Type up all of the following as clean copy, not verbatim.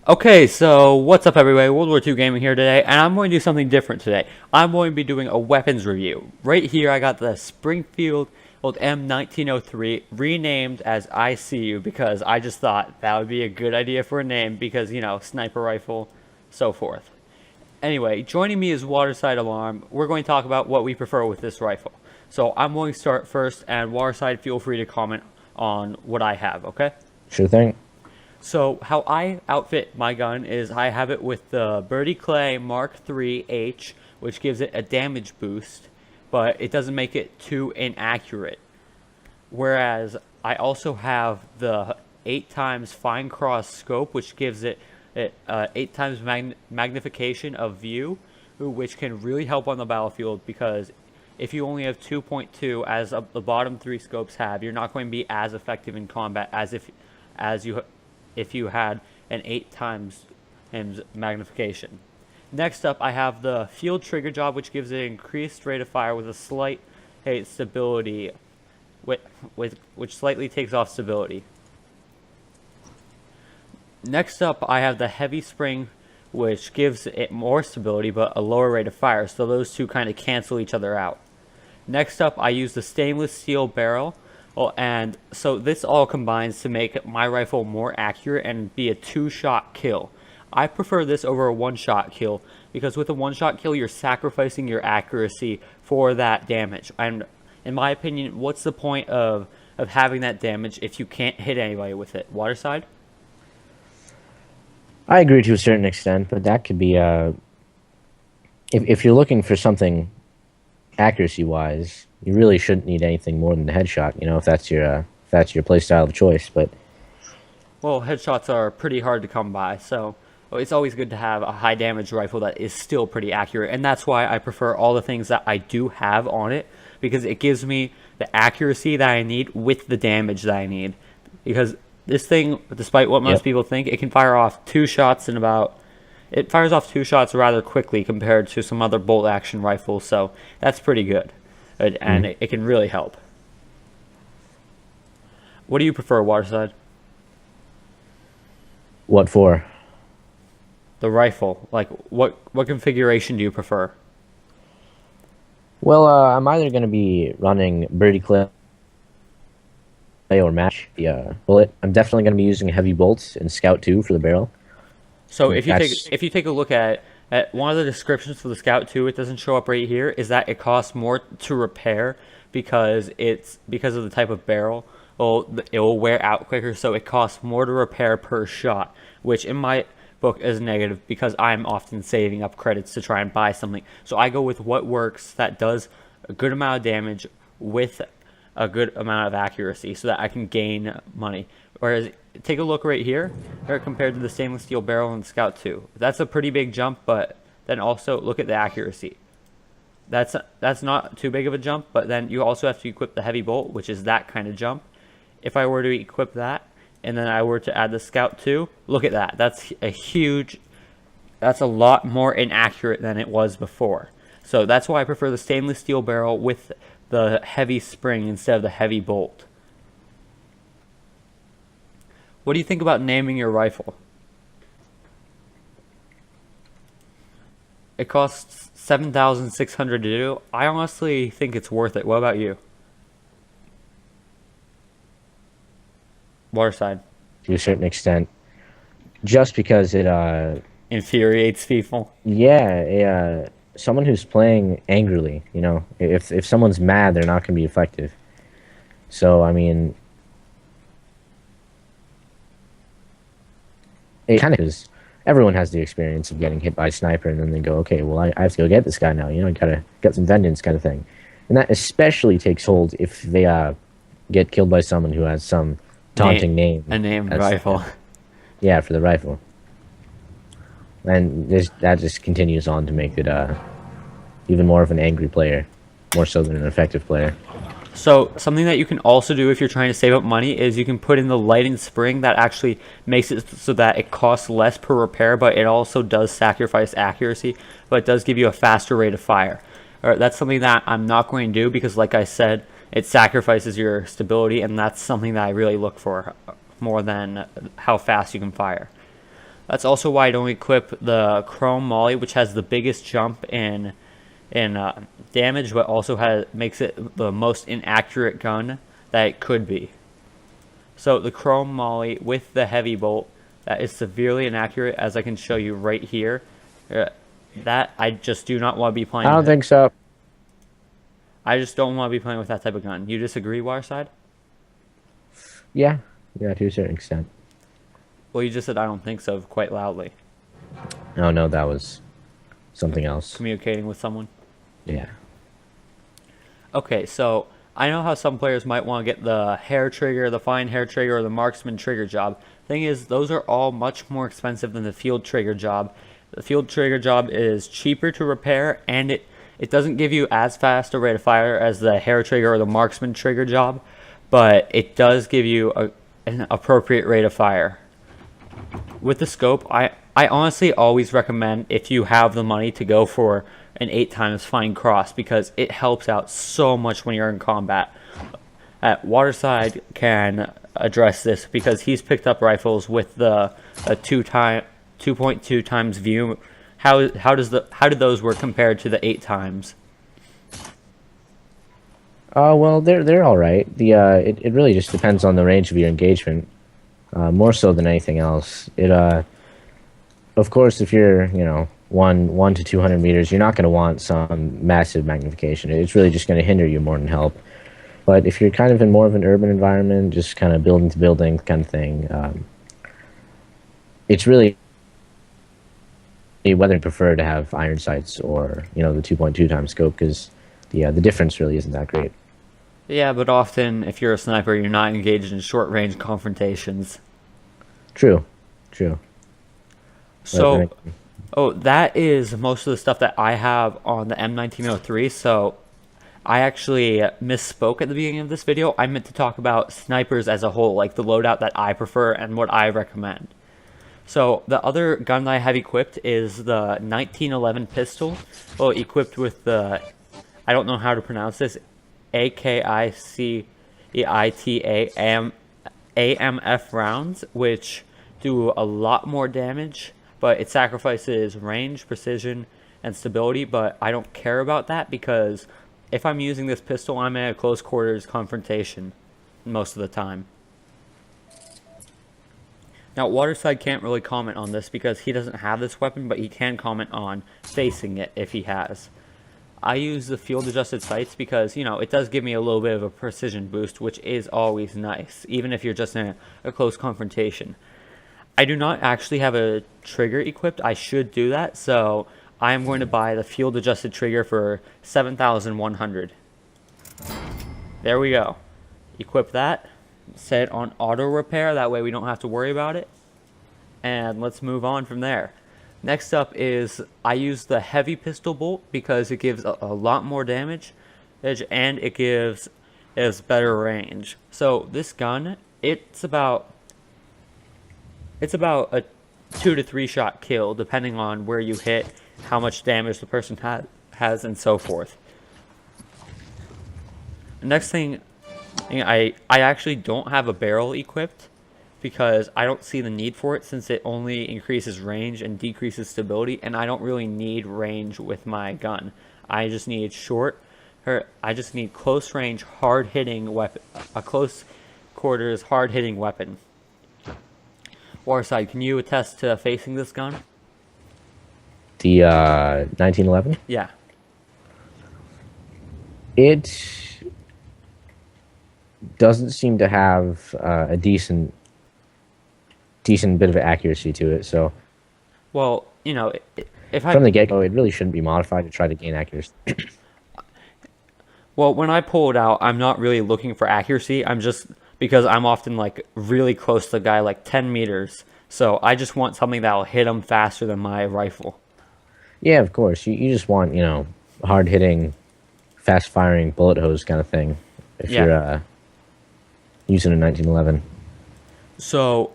Okay, so what's up everybody, World War II Gaming here today, and I'm going to do something different today. I'm going to be doing a weapons review. Right here I got the Springfield M1903 renamed as ICU because I just thought that would be a good idea for a name because, you know, sniper rifle, so forth. Anyway, joining me is Waterside Alarm. We're going to talk about what we prefer with this rifle. So I'm going to start first, and Waterside, feel free to comment on what I have, okay? Sure thing. So how I outfit my gun is I have it with the Birdie Clay Mark III H, which gives it a damage boost, but it doesn't make it too inaccurate. Whereas I also have the 8 times fine cross scope, which gives it 8 times magnification of view, which can really help on the battlefield because if you only have 2.2 as the bottom 3 scopes have, you're not going to be as effective in combat as you had an 8 times magnification. Next up, I have the field trigger job, which gives it increased rate of fire with a slight stability, which slightly takes off stability. Next up, I have the heavy spring, which gives it more stability but a lower rate of fire, so those two kind of cancel each other out. Next up, I use the stainless steel barrel. Oh, and so this all combines to make my rifle more accurate and be a 2-shot kill. I prefer this over a 1-shot kill because with a 1-shot kill you're sacrificing your accuracy for that damage. And in my opinion, what's the point of having that damage if you can't hit anybody with it? Waterside? I agree to a certain extent, but that could be if you're looking for something accuracy-wise, you really shouldn't need anything more than the headshot. You know, if that's your play style of choice. But Well, headshots are pretty hard to come by, so it's always good to have a high damage rifle that is still pretty accurate, and that's why I prefer all the things that I do have on it, because it gives me the accuracy that I need with the damage that I need. Because this thing, despite what most people think, it can fire off 2 shots in about... It fires off 2 shots rather quickly compared to some other bolt action rifles, so that's pretty good. And it can really help. What do you prefer, Waterside? what for? The rifle. Like, what configuration do you prefer? Well, I'm either going to be running Birdie Clay or Match the bullet. I'm definitely going to be using heavy bolts and Scout 2 for the barrel. So if you take a look at one of the descriptions for the Scout 2, it doesn't show up right here, is that it costs more to repair because of the type of barrel. It will wear out quicker, so it costs more to repair per shot, which in my book is negative because I'm often saving up credits to try and buy something. So I go with what works that does a good amount of damage with a good amount of accuracy so that I can gain money. Whereas, take a look right here compared to the stainless steel barrel in the Scout 2. That's a pretty big jump, but then also look at the accuracy. That's not too big of a jump, but then you also have to equip the heavy bolt, which is that kind of jump. If I were to equip that, and then I were to add the Scout 2, look at that. That's a lot more inaccurate than it was before. So that's why I prefer the stainless steel barrel with the heavy spring instead of the heavy bolt. What do you think about naming your rifle? It costs $7,600 to do. I honestly think it's worth it. What about you? Waterside. To a certain extent, just because it Infuriates people. yeah, someone who's playing angrily, you know, if someone's mad, they're not going to be effective. So I mean, it kind of is. Everyone has the experience of getting hit by a sniper, and then they go, okay, well, I have to go get this guy now. You know, I gotta get some vengeance, kind of thing. And that especially takes hold if they get killed by someone who has some taunting name. A named rifle. Yeah, for the rifle. And that just continues on to make it even more of an angry player, more so than an effective player. So something that you can also do if you're trying to save up money is you can put in the lighting spring that actually makes it so that it costs less per repair, but it also does sacrifice accuracy, but it does give you a faster rate of fire. That's something that I'm not going to do because, like I said, it sacrifices your stability, and that's something that I really look for more than how fast you can fire. That's also why I don't equip the Chrome Molly, which has the biggest jump in damage, but also makes it the most inaccurate gun that it could be. So the Chrome Molly with the heavy bolt, that is severely inaccurate, as I can show you right here. That I just do not want to be playing I don't with. think so. I just don't want to be playing with that type of gun. You disagree, Waterside? Yeah, yeah, to a certain extent. Well, you just said I don't think so quite loudly. Oh no, that was something else. Communicating with someone. Yeah. Okay, so I know how some players might want to get the hair trigger, the fine hair trigger, or the marksman trigger job. Thing is, those are all much more expensive than the field trigger job. The field trigger job is cheaper to repair, and it doesn't give you as fast a rate of fire as the hair trigger or the marksman trigger job, but it does give you an appropriate rate of fire. With the scope, I honestly always recommend, if you have the money, to go for an 8x fine cross, because it helps out so much when you're in combat. Waterside can address this because he's picked up rifles with the 2.2 times view. How did those work compared to the 8x? Well, they're all right. It really just depends on the range of your engagement, more so than anything else. Of course, if you're, 1 to 200 meters, you're not going to want some massive magnification. It's really just going to hinder you more than help. But if you're kind of in more of an urban environment, just kind of building to building kind of thing, it's really whether you prefer to have iron sights or, the 2.2 times scope, because the difference really isn't that great. Yeah, but often, if you're a sniper, you're not engaged in short-range confrontations. True. So, that is most of the stuff that I have on the M1903, so I actually misspoke at the beginning of this video. I meant to talk about snipers as a whole, like the loadout that I prefer and what I recommend. So, the other gun that I have equipped is the 1911 pistol, equipped with the, I don't know how to pronounce this, AKICEITA AMF rounds, which do a lot more damage, but it sacrifices range, precision, and stability. But I don't care about that, because if I'm using this pistol, I'm in a close quarters confrontation most of the time. Now, Waterside can't really comment on this because he doesn't have this weapon, but he can comment on facing it if he has. I use the field adjusted sights because, it does give me a little bit of a precision boost, which is always nice, even if you're just in a close confrontation. I do not actually have a trigger equipped. I should do that, so I am going to buy the field adjusted trigger for 7,100. There we go. Equip that. Set it on auto repair, that way we don't have to worry about it. And let's move on from there. Next up is, I use the heavy pistol bolt because it gives a lot more damage and it gives better range. So this gun, it's about a 2 to 3 shot kill, depending on where you hit, how much damage the person has, and so forth. Next thing, I actually don't have a barrel equipped because I don't see the need for it, since it only increases range and decreases stability, and I don't really need range with my gun. I just need close range, hard hitting weapon, a close quarters hard hitting weapon. Warside, can you attest to facing this gun? The 1911? Yeah. It doesn't seem to have a decent bit of accuracy to it, so... Well, from the get-go, it really shouldn't be modified to try to gain accuracy. Well, when I pull it out, I'm not really looking for accuracy. Because I'm often, really close to the guy, 10 meters. So I just want something that'll hit him faster than my rifle. Yeah, of course. You just want, hard-hitting, fast-firing bullet hose kind of thing if you're using a 1911. So,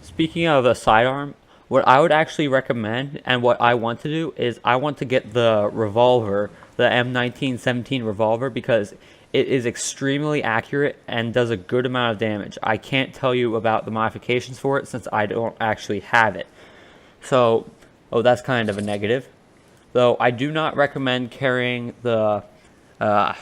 speaking of a sidearm, what I would actually recommend and what I want to do is I want to get the revolver, the M1917 revolver, because it is extremely accurate and does a good amount of damage. I can't tell you about the modifications for it since I don't actually have it. So, oh, that's kind of a negative. Though I do not recommend carrying the,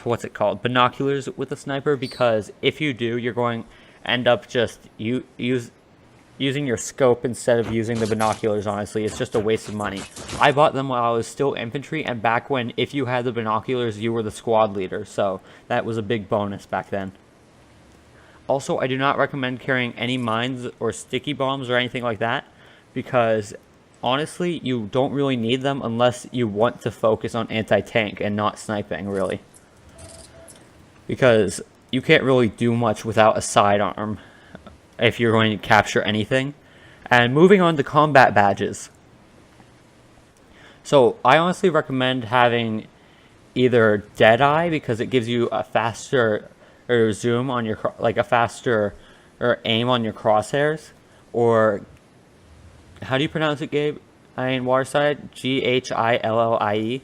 what's it called, binoculars with a sniper, because if you do, you're going to end up just using your scope instead of using the binoculars. Honestly, it's just a waste of money. I bought them while I was still infantry, and back when if you had the binoculars, you were the squad leader, so that was a big bonus back then. Also, I do not recommend carrying any mines or sticky bombs or anything like that, because honestly, you don't really need them unless you want to focus on anti-tank and not sniping, really. Because you can't really do much without a sidearm if you're going to capture anything. And moving on to combat badges. So I honestly recommend having either Deadeye, because it gives you a faster zoom on your, like a faster or aim on your crosshairs, or how do you pronounce it, Gabe? In Waterside, Ghillie.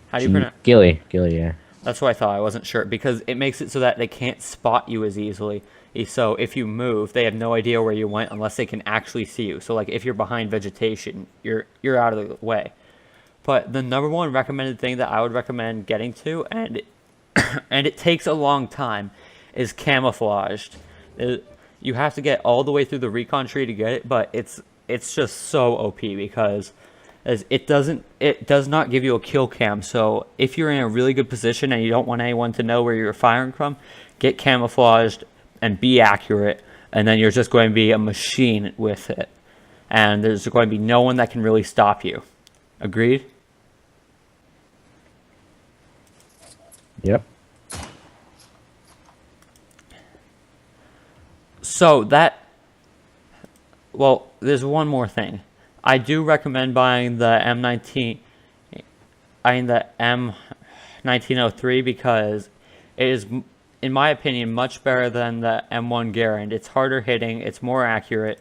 How do you pronounce? Ghillie, yeah. That's what I thought. I wasn't sure, because it makes it so that they can't spot you as easily. So if you move, they have no idea where you went unless they can actually see you. So like if you're behind vegetation, you're out of the way. But the number one recommended thing that I would recommend getting to, and it takes a long time, is camouflaged. You have to get all the way through the recon tree to get it, but it's just so OP, because as it does not give you a kill cam. So if you're in a really good position and you don't want anyone to know where you're firing from, get camouflaged and be accurate, and then you're just going to be a machine with it, and there's going to be no one that can really stop you. Agreed? Yep. So well, there's one more thing. I do recommend buying the M1903, because it is, in my opinion, much better than the M1 Garand. It's harder hitting, it's more accurate,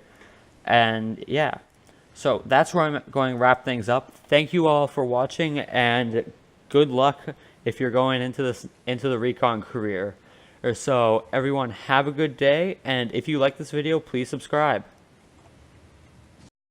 and yeah. So that's where I'm going to wrap things up. Thank you all for watching, and good luck if you're going into the Recon career. So everyone, have a good day, and if you like this video, please subscribe.